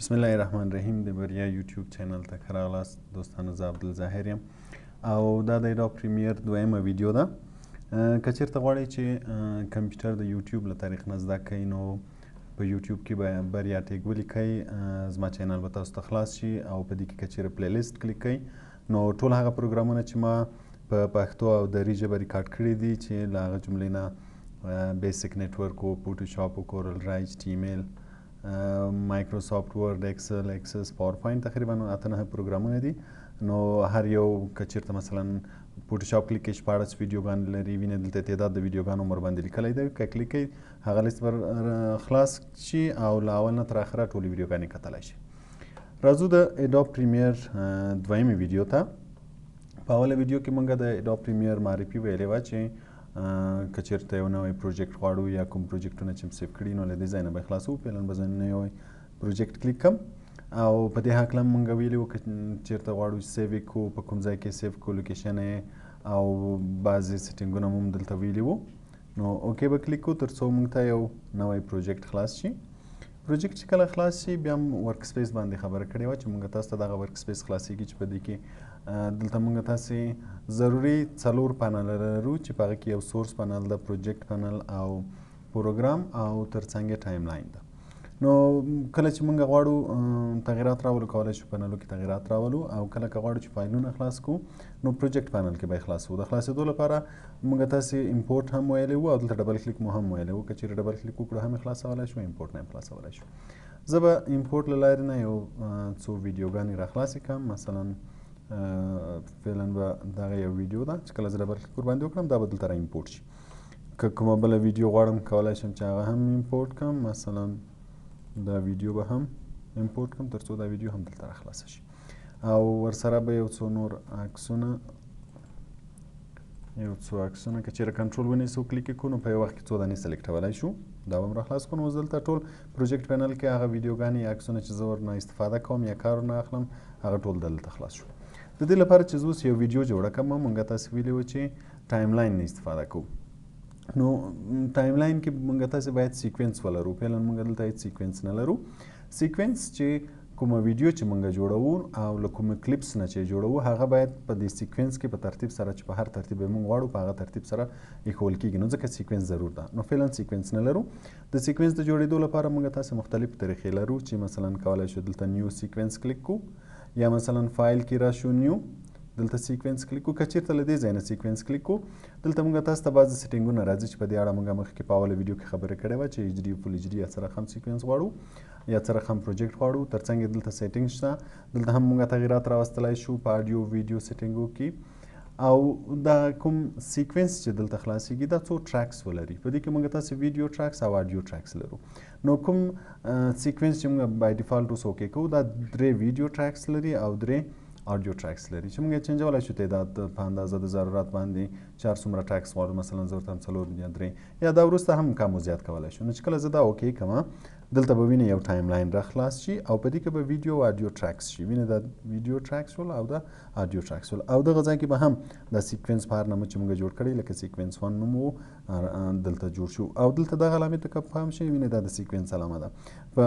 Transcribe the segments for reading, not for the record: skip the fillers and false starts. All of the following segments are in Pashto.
بسم الله الرحمن الرحیم د بریا یوټیوب چینل ته ښه راغلاست دوستانو. زه عبدالظاهر یم او دا د اډوب پریمیر دویمه ویډیو ده. که چېرته غواړئ چې کمپیوټر د یوټیوب له طریق نه زده کوئ نو په یوټیوب کې به بریا ټیګ ولیکئ، زما چینل به تاسو ته خلاص شي او په دې کې که چېرې پلی لیست کلیک کئ نو ټول هغه پروګرامونه چې ما په پښتو او دري ژبه ریکارډ کړي دي چې له هغه جملې نه بیسیک نیټورک و، فوټوشاپ و، کورل را، ایچ ټي ایم ایل، مایکروسافت ورډ، ایکسل، ایکسس، پاور پوینټ، تقریبا 8 پروګرامونه دي. نو هر یو که چېرته مثلا فوټوشاپ کلیک کړئ 14 ویډیوګانې لري، وینئ دلته تعداد د ویډیوګانو عمر باندې لیکلی دی. که کلیک کړئ هغه لیست به خلاص شي او له اول نه تر اخره ټولې ویډیوګانې کتلی شي. راځو د اډوب پریمیر دویمې ویډیو ته. په اوله ویډیو کې موږ د اډوب پریمیر معرفي ویلې وه چې که چېرته یو نوی پروجیکټ غواړو یا کوم پروجیکټونه چې مو سیف کړي نو له دې ځای نه به یې خلاصوو. فعلا به زه نوی پروجیکټ کلیک کړم او په دې هکله موږ ویلي وو که چېرته غواړو چې سیو یې کړو، په کوم ځای کې سیو کړو، لوکیشن یې او بعضې سیټینګونه مو هم دلته ویلي وو. نو اوکې به کلیک کړو تر څو موږ ته یو نوی پروجیکټ خلاص شي. پروجیکټ چې کله خلاص شي بیا هم ورک سپیس باندې خبره کړې وه چې موږ تاسو ته دغه ورک سپیس خلاصېږي چې په دې کې دلته موږ تاسې ضروري 4 پانل لرو چې په هغه کې یو سورس پانل ده، پروجیکټ پانل او پروګرام او ترڅنګ یې ټایم لاین ده. نو کله چې موږ غواړو تغیرات راولو کولی شو پانلو کې تغیرات راولو او کله که غواړو چې فایلونه خلاص کړو نو پروجیکټ پانل کې به یې خلاصوو. د خلاصېدو لپاره موږ تاسې امپورټ هم ویلی وو او دلته ډبل کلیک مو هم ویلی وو. که چېرې ډبل کلیک وکړو هم یې خلاصولی شو، امپورټ نه هم خلاصولی شو. زه به امپورټ له لارې نه یو څو ویډیوګانې راخلاصې کړم. مثلا فعلا به دغه یو ویډیو ده چې کله زه ډبل کلیک ورباندې وکړم دا به دلته را امپورټ شي. که کومه بله ویډیو غواړم کولی شم چې هغه هم امپورټ کړم، مثلا دا ویډیو به هم امپورټ کړم تر څو دا ویډیو هم دلته را خلاصه شي. او ورسره به یو څو نور عکسونه که چېرې کنټرول ونیسو کلیک یې کړو نو په یو وخت کې څو دانې سلیکټولی شو. دا به هم را خلاص کړو. نو اوس دلته ټول پروجیکټ پینل کې هغه ویډیوګانې یا عکسونه چې زه ورنه استفاده کوم یا کار ورنه اخلم هغه ټول دلته خلاص شو. د دې لپاره چې زه اوس یو ویډیو جوړه کړم موږ تاسې ویلي وو چې ټایم لاین نه استفاده کوو. نو ټایم لاین کې موږ تاسې باید سیکوینس ولرو. فعلا موږ دلته هیڅ سیکوینس نه لرو. سیکوینس چې کومه ویډیو چې موږ جوړوو او له کومه کلیپس نه چې جوړوو هغه باید په دې سیکوینس کې په ترتیب سره چې په هر ترتیب یې موږ غواړو په هغه ترتیب سره ایښول کېږي. نو ځکه سیکوینس ضرور ده. نو فعلا سیکوینس نه لرو. د سیکوینس د جوړېدو لپاره موږ تاسې مختلف طریقې لرو چې مثلا کولی شو دلته نیو سیکوینس کلیک کړو یا مثلا فایل کې راشو نیو دلته سیکوینس کلیک کړو. که چېرته له دې ځای نه سیکوینس کلیک کړو دلته موږ تاسو ته بعضې سیټینګونه راځي چې په دې اړه موږ مخکې په اوله ویډیو کې خبرې کړې وه چې ایچ ډي فول ایچ ډي یا څه رقم سیکوینس غواړو یا څه رقم پروجیکټ غواړو. ترڅنګ یې دلته سیټینګ شته، دلته هم موږ تغیرات راوستلی شو په اډیو ویډیو سیټینګو کې. او دا کوم سیکوینس چې دلته خلاصېږي دا څو ټریکس ولري. په دې کې موږ تاسې ویډیو ټریکس او اډیو ټریکس لرو. نو کوم سیکوینس چې موږ بای ډیفالټ اوس اوکې کوو دا 3 ویډیو ټریکس لري او 3 اډیو ټریکس لري چې موږ یې چینجولی شو تعداد په اندازه د ضرورت باندې چې هر څومره ټریکس غواړو مثلا زه ورته هم 4 یا 3 یا دا وروسته هم کم و زیات کولی شو. نو چې کله زه دا اوکې کړم دلته به وینئ یو ټایم لاین را خلاص شي او په دې کې به ویډیو او اډیو ټریکس شي. وینئ دا ویډیو ټریکس ول او دا اډیو ټریکس ول او دغه ځای کې به هم دا سیکوینس په هر نمبر چې موږ جوړ کړی لکه سیکوینس 1 نوم و دلته جوړ شو او دلته دغه علامې ته که پام شي وینئ دا د سیکوینس علامه ده. په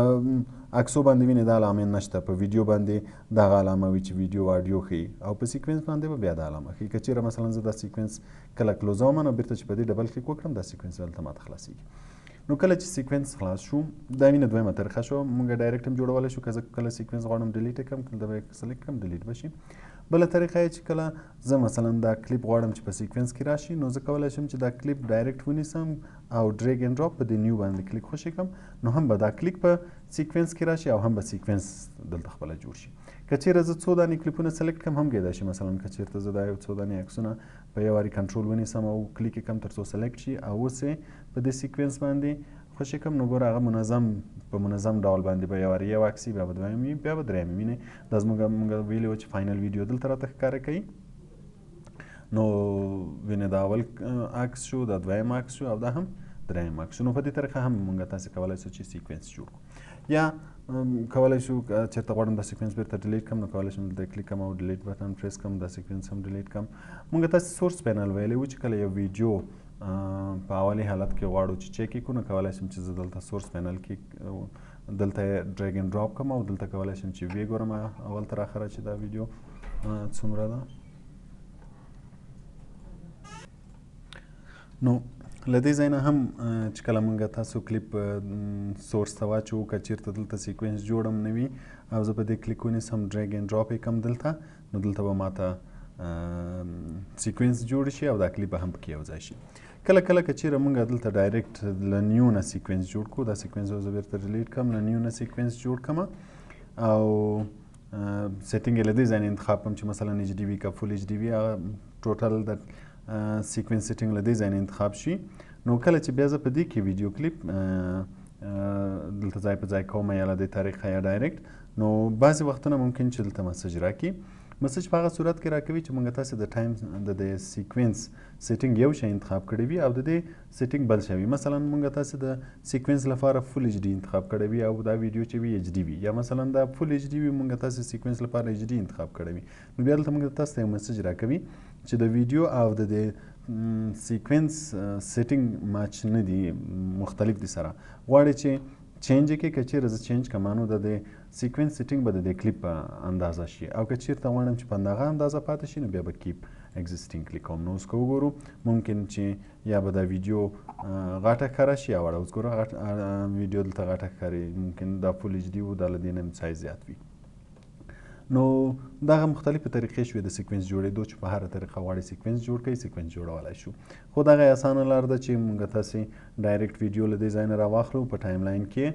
عکسو باندې وینئ دا علامې نشته، په ویډیو باندې دغه علامه وي چې ویډیو او اډیو ښیي او په سیکوینس باندې به بیا دا علامه ښیي. که چېرې مثلا زه دا سیکوینس کله کلوزوم نو بیرته چې په دې ډبل کلیک وکړم دا سیکوینس دلته ماته خلاصېږي. نو کله چې سیکوینس خلاص شو دا وینه دویمه طریقه شو. موږ ډایرکټ هم جوړولی شو که زه کله سیکوینس غواړم ډیلیټ یې کړم کله به یې سلیکټ کړم ډیلیټ به شي. بله طریقه یې چې کله زه مثلا دا کلیپ غواړم چې په سیکوینس کې راشي نو زه کولی شم چې دا کلیپ ډایرکټ ونیسم او ډریګ اینډ ډراپ په دې نیو باندې کلیک خوشې کړم نو هم به دا کلیک په سیکوینس کې راشي او هم به سیکوینس دلته خپله جوړ شي. که چېرې زه څو دانې کلیپونه سلیکټ کړم هم کیدای شي مثلا که چېرته زه دا یو څو دانې عکسونه په یو وارې کنټرول ونیسم او کلیک یې کړم تر څو سلیکټ شي او اوس یې په دې سیکوینس باندې خوشې کړم نو ګوره هغه په منظم ډول باندې به یو وارې یو عکس بیا به دویم وي بیا به دریم وي. وینئ دا زموږ ویلي وو چې فاینل ویډیو دلته راته ښکاره کوي. نو وینئ دا اول عکس شو، دا دویم عکس شو او دا هم دریم عکس شو. نو په دې طریقه هم موږ تاسې کولی شو چې سیکوینس جوړ کړو. یا کولی شو چېرته غواړم دا سیکوینس بیرته ډیلیټ کړم نو کولی شم دلته کلیک کړم او ډیلیټ بټن پریس کړم دا سیکوینس هم ډیلیټ کړم. موږ تاسې سورس پینل ویلی وو چې کله یو ویډیو په اولي حالت کې غواړو چې چیک یې کړو نو کولی شم چې زه دلته سورس پینل کې دلته ډریګ اینډ ډراپ کوم او دلته کولی شم چې ویې ګورم اول تر اخره چې دا ویډیو څومره ده. نو له دې ځای نه هم چې کله موږ تاسو کلیپ سورس ته واچوو که چېرته دلته سیکوینس جوړ هم نه وي او زه په دې کلیک ونیسم ډریګ اینډ ډراپ یې کړم دلته، نو دلته به ماته سیکوینس جوړ شي او دا کلیپ به هم پکې یو ځای شي. کله کله که چیرې موږ دلته ډایرکټ له نیو نه سیکوینس جوړ کړو، دا سیکوینس به زه بیرته ډیلیټ کړم، له نیو نه سیکوینس جوړ کړم او سیټینګ یې له دې ځای نه انتخاب کړم چې مثلا ایچ ډي وي که فول ایچ ډي وي، هغه ټوټل د سیکوینس سیټینګ له دې ځای نه انتخاب شي. نو کله چې بیا زه په دې کې ویډیو کلیپ دلته ځای په ځای کوم یا له دې طریقه یا ډایرکټ، نو بعضې وختونه ممکن چې دلته مسج راکړي. مسج په هغه صورت کې راکوي چې موږ تاسې د ټایم د سیکوینس سیټینګ یو شی انتخاب کړی وي او د دې سیټینګ بل شی وي. مثلا موږ تاسې د سیکوینس لپاره فول ایچ ډي انتخاب کړی وي او دا ویډیو چې وي ایچ ډي وي، یا مثلا دا فول ایچ ډي وي موږ تاسې سیکوینس لپاره ایچ ډي انتخاب کړی وي، نو بیا دلته موږ تاسو ته یو مسج راکوي چې د ویډیو او د سیکوینس سیټینګ ماچ نه دي، مختلف دي سره، غواړي چې چینج کې که چیرې زه چینج کړم نو د دې سیکوینس سیټینګ به د دې کلیپ په اندازه شي، او که چیرته غواړم چې په همدغه اندازه پاتې شي نو بیا به کیپ اگزیسټینګ کلیک کوم. نو اوس که وګورو ممکن چې یا به دا ویډیو غټه ښکاره شي یا وړه. اوس ګورو ویډیو دلته غټه ښکاري، ممکن دا فول ایچ ډي و دا له دې نه سایز زیات وي. نو دغه مختلفې طریقې شوې د سیکوینس جوړېدو چې په هره طریقه غواړئ سیکوینس جوړ کړئ سیکوینس جوړولی شو. خو دغه اسانه لار ده چې موږ تاسې ډایرکټ ویډیو له دې ځای نه راواخلو په ټایم لاین کې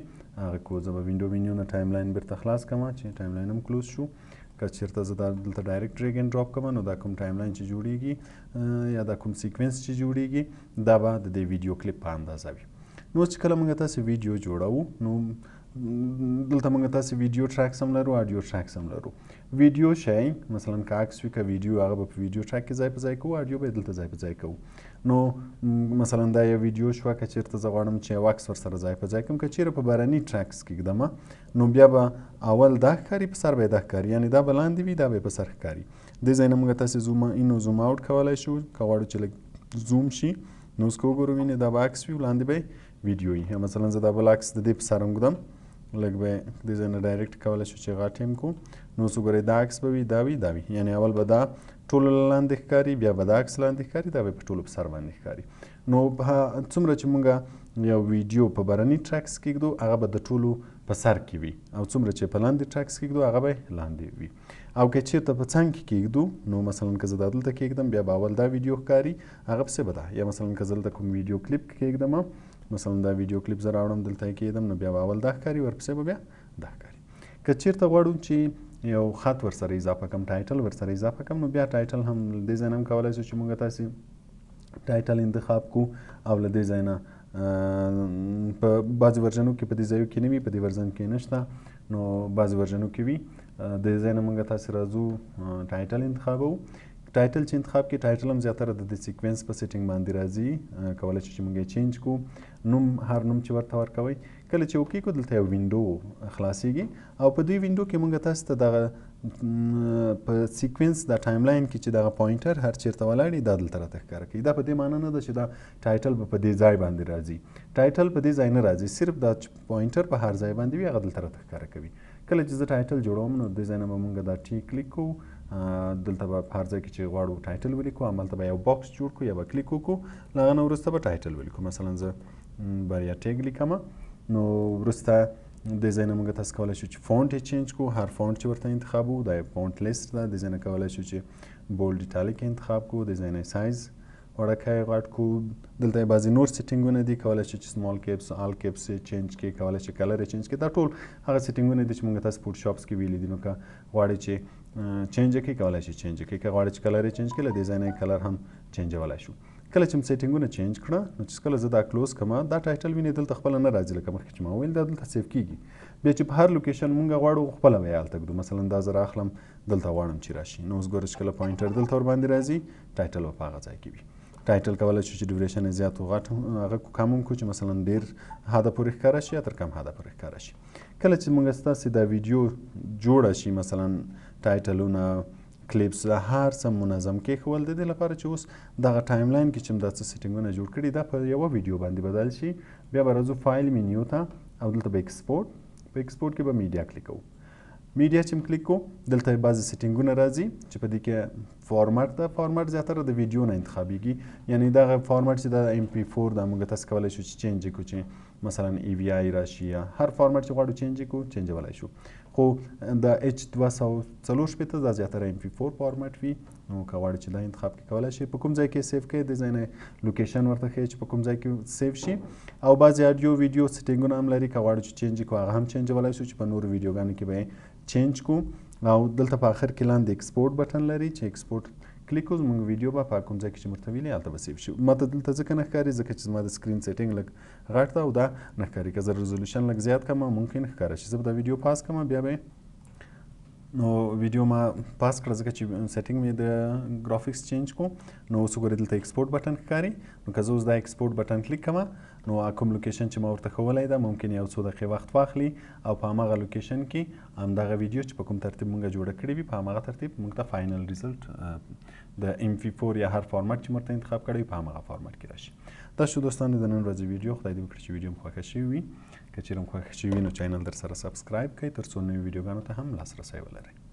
هغه کو زه به وینډو مینیو نه ټایم لاین بیرته خلاص کړم چې ټایم لاین هم کلوز شو. که چېرته زه دلته ډایرکټ ډریګ اینډ ډراپ کوم نو دا کوم ټایم لاین چې جوړیږي یا دا کوم سیکوینس چې جوړیږي دا به د دې ویډیو کلیپ په اندازه وي. نو چې کله موږ تاسې ویډیو جوړوو نو دلته موږ تاسې ویډیو ټریکس هم لرو، اډیو ټریکس هم لرو. ویډیو شی مثلا که عکس وي که ویډیو هغه به په ویډیو ټریک کې ځای په ځای کوو، اډیو به یې دلته ځای په ځای کوو. نو مثلا دا یو ویډیو شوه که چېرته زه غواړم چې یو عکس ورسره ځای په ځای کړم، که چېرې په بهرني ټریکس کې ږدمه نو بیا به اول دا ښکاري په سر به یې دا ښکاري، یعنې دا به لاندې وي دا به یې په سر ښکاري. دې ځای نه موږ تاسې زوم ان او زوم آوټ کولی شو که غواړو چې لږ زوم شي. نو اوس که وګورو وینې دا به عکس وي لاندې به یې ویډیو وي. یا مثلا زه دا بل عکس د دې په سر هم ږدم، لږ به دې ځای نه ډایرکټ کولی شو چې غټ یې هم کړو. نو اوس وګورئ دا عکس به وي دا وي دا وي، یعنې اول به دا ټولو لاندې ښکاري بیا به دا عکس لاندې ښکاري دا به په ټولو په سر باندې ښکاري. نو څومره چې موږ یو ویډیو په بهرني ټریکس کې ږدو هغه به د ټولو په سر کې وي، او څومره چې په لاندې ټریکس کې ږدو هغه به لاندې وي. او که چېرته په څنګ کې کېږدو نو مثلا که زه دا دلته کېږدم بیا به اول دا ویډیو ښکاري هغه پسې به دا، یا مثلا که زه دلته کوم ویډیو کلیپ کېږدم مثلا دا ویډیو کلیپ زه راوړم دلته یې کېږدم نو بیا به اول دا ښکاري ورپسې به بیا دا ښکاري. که چېرته غواړو چې یو خط ورسره اضافه کړم ټایټل ورسره اضافه کړم نو بیا ټایټل هم دې ځای نه هم کولی شو چې موږ تاسې ټایټل انتخاب کړو او له دې ځای نه په بعضې ورژنو کې په دې ځایو کې نه وي، په دې ورژن کې نشته، نو بعضې ورژنو کې وي. دې ځای نه موږ تاسې راځو ټایټل انتخابوو. ټایټل چې انتخاب کړي ټایټل هم زیاتره د سیکوینس په سیټینګ باندې راځي، کولی شو چې موږ یې چینج کړو. نوم هر نوم چې ورته ورکوئ کله چې اوکې کړو دلته یو وینډو خلاصیږي او په دې وینډو کې موږ تاسو ته دغه په سیکوینس د ټایم لاین کې چې دغه پوینټر هر چیرته ولاړ دا دلته راته ښکاره کوي. دا په دې معنی نه ده چې دا ټایټل به په دې ځای باندې راځي، ټایټل په دې ځای نه راځي، صرف دا پوینټر په هر ځای باندې وي هغه دلته راته ښکاره کوي. کله چې زه ټایټل جوړوم نو دې ځای نه به موږ دا ټي کلیک کوو، دلته به په هر ځای کې چې غواړو ټایټل ولیکو همالته به یو باکس جوړ کړو یا به کلیک وکړو، له هغه نه وروسته به ټایټل ولیکو. مثلا زه بریا ټیګ لیکم نو وروسته دې ځای نه موږ تاسو کولی شو چې فونټ یې چینج کړو، هر فونټ چې ورته انتخابوو دا یو فونټ لیست ده. دې ځای نه کولی شو چې بولډ ایټالیک انتخاب کړو، دې ځای نه سایز وړکی غټ کړو. دلته یې بعضې نور سیټینګونه دي، کولی شو چې سمال کیپس آل کیپس یې چینج کړي، کولی شو کلر یې چینج کړي. دا ټول هغه سیټینګونه دي چې موږ تاسو فوټوشاپس کې ویلي دي. نو که غواړئ چې چینج یې کړئ کولی شئ چینج یې کړئ، که غواړئ چې کلر یې چینج کړئ له دې ځای نه یې کلر هم چینجولی شو. کله چې سیټینګونه چینج کړه نو چې کله زه دا کلوز کړم دا ټایټل وینې دلته خپله نه راځي، لکه مخکې چې ما وویل دا دلته سیف کېږي. بیا چې په هر لوکیشن مونږ غواړو خپله به یې هلته ږدو. مثلا دا زه راخلم دلته غواړم چې راشي، نو اوس ګوره چې کله پوینټر دلته ورباندې راځي ټایټل به په هغه ځای کې وي. ټایټل کولی شو چې ډیوریشن یې زیات و غټ هغه کم هم کړو چې مثلا ډېر حده پورې ښکاره شي یا تر کم حده پورې ښکاره شي. کله چې موږ ستاسې دا ویډیو جوړه شي مثلا ټایټلونه کلیپس هر څه منظم کېښول د دې لپاره چې اوس دغه ټایم لاین کې چې دا څه سیټینګونه جوړ کړي دا په یوه ویډیو باندې بدل شي. بیا به راځو فایل مینیو ته او دلته به ایکسپورټ په ایکسپورټ کې به میډیا کلیک کوو. میډیا چې کلیک کو دلته بعضی سیټینګونه راځي چې په دې کې فارمټ ده. فارمټ زیاتره د ویډیو نه انتخابیږي، یعنی دغه فارمټ چې د MP4 د موږ تاسو کولای شو چې چینج کړو، چې مثلا EVI راشي یا هر فارمټ چې غواړو چینج کړو چینجولای شو. خو د H264 دا زیاتره MP4 فارمټ وي، نو که غواړئ چې دا انتخاب کې کولای شي. په کوم ځای کې سیو کړئ د ځای نه لوکیشن ورته ښیي چې په کوم ځای کې سیو شي. او بعضې اډیو ویډیو سیټینګونه هم لري، که غواړو چې چینج کړو هغه هم چینجولی شو چې په نورو ویډیوګانو کې به یې چینج کو. او دلته په آخر کې لاندې ایکسپورټ بټن لري چې ایکسپورټ کلیک کړو زموږ ویډیو به په کوم ځای کې چې موږ ته ویلي هلته به سیو شي. ماته دلته ځکه نه ښکاري ځکه چې زما د سکرین سیټینګ لږ غټ ده او دا نه ښکاري. که زه ریزولوشن لږ زیات کړم ممکن ښکاره شي. زه به دا ویډیو پاس کړم، بیا به نو ویډیو ما پاس کړه ځکه چې سیټینګ مې د ګرافیکس چینج کو. نو اوس وګورئ دلته ایکسپورټ بټن ښکاري. نو که زه اوس دا ایکسپورټ بټن کلیک کړم نو کوم لوکیشن چې ما ورته ښوولی ده ممکن یو څو دقیقې وخت واخلي او په هماغه لوکیشن کې همدغه ویډیو چې په کوم ترتیب موږ جوړه کړې وي په هماغه ترتیب موږ ته فاینل ریزلټ د MP4 یا هر فارمټ چې موږ ته انتخاب کړی وي په هماغه فارمټ کې راشي. دا شو دوستانو د نن ورځې ویډیو. خدای دې وکړي چې ویډیو مو خوښه شوې وي. که چیرې مو خوښه شوې وي نو چینل در سره سبسکرایب کړئ تر څو نویو ویډیوګانو ته هم لاسرسی ولرئ.